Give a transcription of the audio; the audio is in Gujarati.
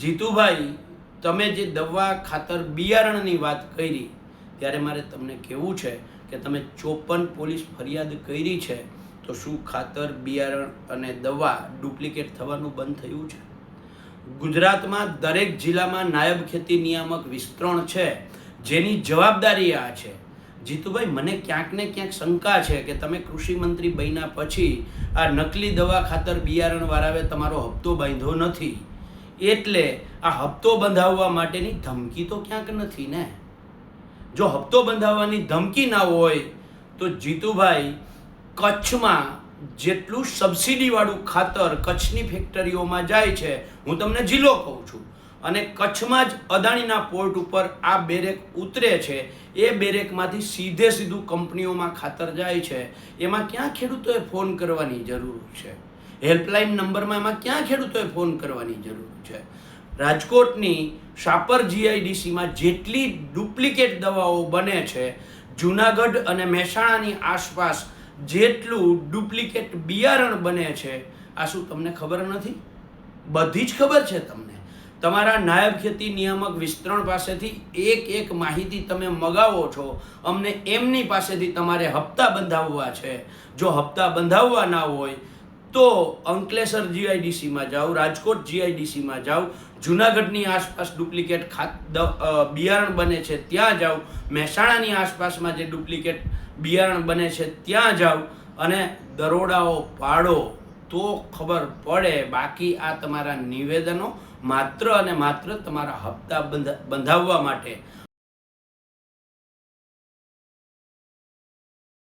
જીતુભાઈ, તમે જે દવા ખાતર બિયારણની વાત કરી ત્યારે મારે તમને કહેવું છે કે તમે 54 પોલીસ ફરિયાદ કરી છે, તો શું ખાતર બિયારણ અને દવા ડુપ્લિકેટ થવાનું બંધ થયું છે? ગુજરાતમાં દરેક જિલ્લામાં નાયબ ખેતી નિયામક વિસ્તરણ છે, જેની જવાબદારી આ છે. જીતુભાઈ, મને ક્યાંક ને ક્યાંક શંકા છે કે તમે કૃષિ મંત્રી બન્યા પછી આ નકલી દવા ખાતર બિયારણ વાળાએ તમારો હપ્તો બાંધ્યો નથી, એટલે આ હપ્તો બંધાવવા માટેની ધમકી તો ક્યાંક નથી ને? જો હપ્તો બંધાવવાની ધમકી ના હોય તો જીતુભાઈ, કચ્છમાં જેટલું સબસિડીવાળું ખાતર કચ્છની ફેક્ટરીઓમાં જાય છે, હું તમને જિલ્લો કહું છું, અને કચ્છમાં જ અદાણીના પોર્ટ ઉપર આ બેરેક ઉતરે છે, એ બેરેકમાંથી સીધું કંપનીઓમાં ખાતર જાય છે. એમાં ક્યાં ખેડૂતોએ ફોન કરવાની જરૂર છે? હેલ્પલાઇન નંબરમાં એમાં ક્યાં ખેડૂતોએ ફોન કરવાની જરૂર છે? રાજકોટની શાપર જીઆઈડીસીમાં જેટલી ડુપ્લિકેટ દવાઓ બને છે, જૂનાગઢ અને મહેસાણાની આસપાસ જેટલું ડુપ્લિકેટ બિયારણ બને છે, આ શું તમને ખબર નથી? બધી જ ખબર છે તમને. તમારા નાયબ ખેતી નિયામક વિસ્તરણ પાસેથી એક માહિતી તમે મગાવો છો, અમને એમની પાસેથી તમારે હપ્તા બંધાવવા છે. જો હપ્તા બંધાવવા ના હોય તો અંકલેશ્વર જીઆઈડીસીમાં જાઓ, રાજકોટ જીઆઈડીસીમાં જાઓ, જૂનાગઢની આસપાસ ડુપ્લિકેટ બિયારણ બને છે ત્યાં જાઓ, મહેસાણાની આસપાસમાં જે ડુપ્લિકેટ બિયારણ બને છે ત્યાં જાઓ અને દરોડાઓ પાડો તો ખબર પડે. બાકી આ તમારા નિવેદનો માત્ર અને માત્ર તમારા હપ્તા બંધાવવા માટે